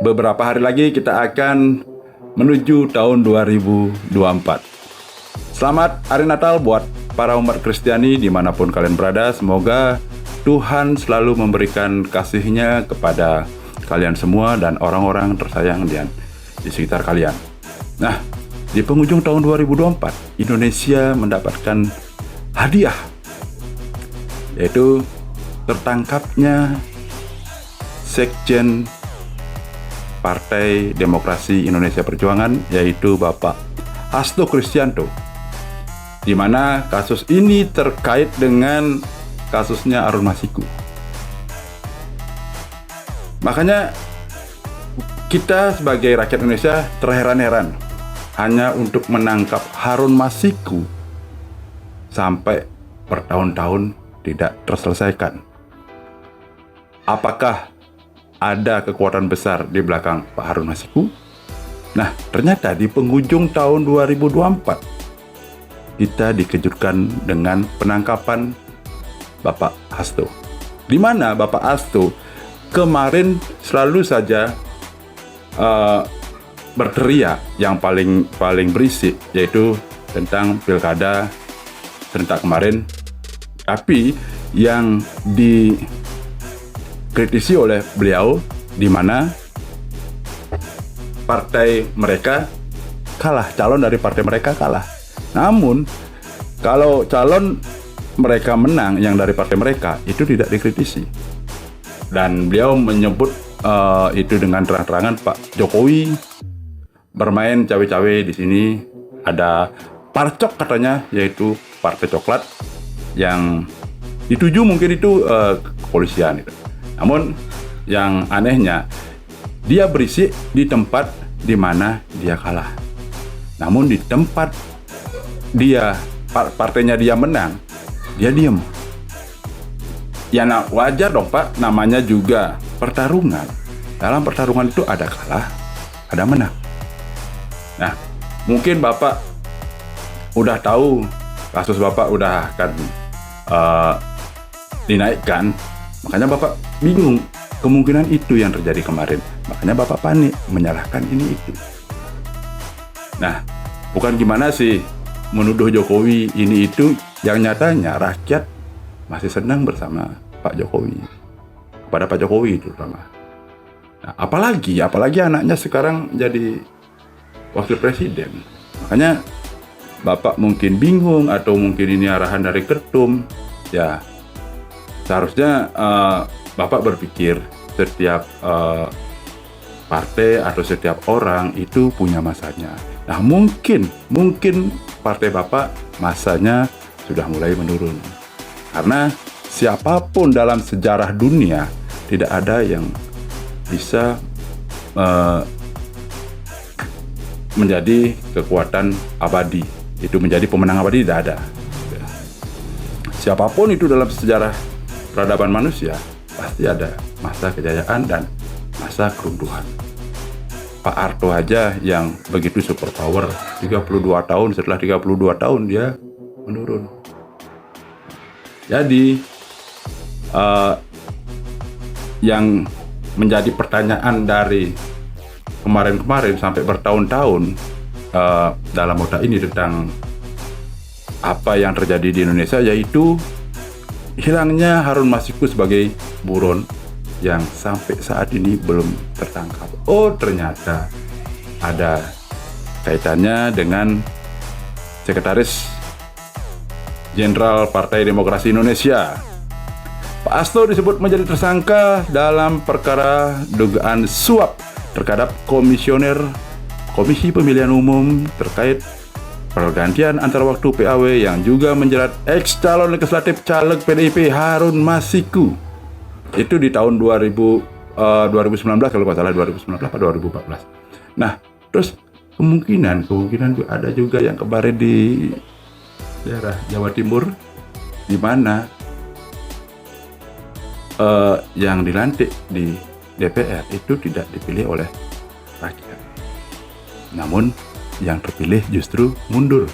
beberapa hari lagi kita akan menuju tahun 2024. Selamat Hari Natal buat para umat Kristiani dimanapun kalian berada. Semoga Tuhan selalu memberikan kasih-Nya kepada kalian semua dan orang-orang tersayang di sekitar kalian. Nah, di penghujung tahun 2024, Indonesia mendapatkan hadiah, yaitu tertangkapnya Sekjen Partai Demokrasi Indonesia Perjuangan, yaitu Bapak Hasto Kristianto, di mana kasus ini terkait dengan kasusnya Harun Masiku. Makanya kita sebagai rakyat Indonesia terheran-heran hanya untuk menangkap Harun Masiku sampai bertahun-tahun tidak terselesaikan. Apakah ada kekuatan besar di belakang Pak Harun Masiku? Nah, ternyata di penghujung tahun 2024 kita dikejutkan dengan penangkapan Bapak Hasto. Di mana Bapak Hasto kemarin selalu saja berteriak yang paling berisik, yaitu tentang pilkada serentak kemarin. Tapi yang dikritisi oleh beliau, di mana partai mereka kalah, calon dari partai mereka kalah. Namun kalau calon mereka menang, yang dari partai mereka itu tidak dikritisi. Dan beliau menyebut itu dengan terang-terangan, Pak Jokowi bermain cawe-cawe di sini. Ada parcok katanya, yaitu partai coklat yang dituju mungkin itu kepolisian itu. Namun yang anehnya, dia berisik di tempat di mana dia kalah. Namun di tempat dia partainya dia menang, dia diem. Ya wajar dong Pak, namanya juga pertarungan. Dalam pertarungan itu ada kalah, ada menang. Nah, mungkin Bapak udah tahu kasus Bapak udah akan dinaikkan. Makanya Bapak bingung, kemungkinan itu yang terjadi kemarin. Makanya Bapak panik, menyalahkan ini itu. Nah, bukan gimana sih menuduh Jokowi ini itu, yang nyatanya rakyat masih senang bersama Pak Jokowi. Kepada Pak Jokowi terutama. Nah, apalagi anaknya sekarang jadi wakil presiden. Makanya Bapak mungkin bingung, atau mungkin ini arahan dari ketum. Ya, seharusnya Bapak berpikir setiap partai atau setiap orang itu punya masanya. Nah, mungkin partai Bapak masanya sudah mulai menurun. Karena siapapun dalam sejarah dunia tidak ada yang bisa menjadi kekuatan abadi. Itu menjadi pemenang abadi, tidak ada. Siapapun itu dalam sejarah peradaban manusia pasti ada masa kejayaan dan masa keruntuhan. Pak Harto aja yang begitu superpower, 32 tahun, setelah 32 tahun dia menurun. Jadi yang menjadi pertanyaan dari kemarin-kemarin sampai bertahun-tahun dalam otak ini tentang apa yang terjadi di Indonesia, yaitu hilangnya Harun Masiku sebagai buron yang sampai saat ini belum tertangkap. Oh, ternyata ada kaitannya dengan Sekretaris Jenderal Partai Demokrasi Indonesia. Pak Hasto disebut menjadi tersangka dalam perkara dugaan suap terhadap komisioner Komisi Pemilihan Umum terkait pergantian antar waktu PAW yang juga menjerat ex calon legislatif caleg PDIP Harun Masiku. Itu di tahun 2019 kalau nggak salah, 2019 atau 2014. Nah, terus kemungkinan ada juga yang kemarin di daerah Jawa Timur, di mana yang dilantik di DPR itu tidak dipilih oleh rakyat. Namun yang terpilih justru mundur.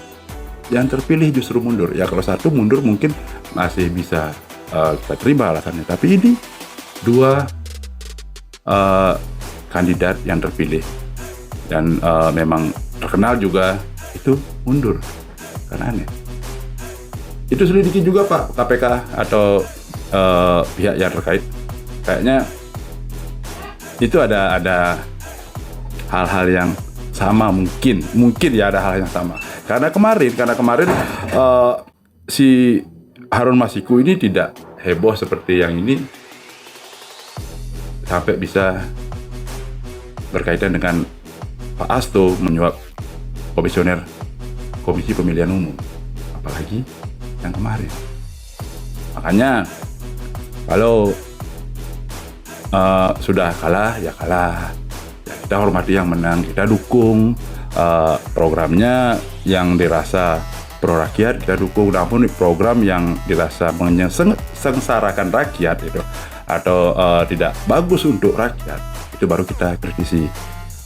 Ya, kalau satu mundur mungkin masih bisa kita terima alasannya. Tapi ini dua kandidat yang terpilih dan memang terkenal juga itu mundur, kan aneh. Itu selidiki juga Pak KPK atau pihak yang terkait. Kayaknya itu ada hal-hal yang sama, mungkin ya ada hal yang sama. Karena kemarin si Harun Masiku ini tidak heboh seperti yang ini sampai bisa berkaitan dengan Pak Hasto menyuap komisioner Komisi Pemilihan Umum, apalagi yang kemarin. Makanya kalau sudah kalah ya kalah, ya kita hormati yang menang, kita dukung programnya yang dirasa pro rakyat, kita dukung. Namun program yang dirasa menyengsarakan rakyat itu atau tidak bagus untuk rakyat, itu baru kita kritisi.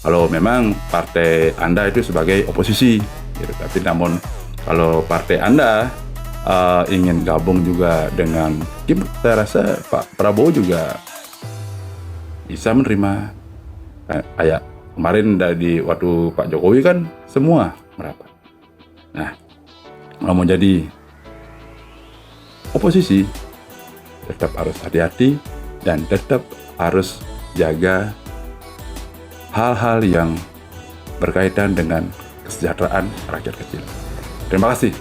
Kalau memang partai Anda itu sebagai oposisi gitu. Tapi namun kalau partai Anda ingin gabung juga dengan Kim, saya rasa Pak Prabowo juga bisa menerima. Kayak kemarin di waktu Pak Jokowi kan semua merapat. Nah, kalau mau jadi oposisi tetap harus hati-hati dan tetap harus jaga hal-hal yang berkaitan dengan kesejahteraan rakyat kecil. Terima kasih.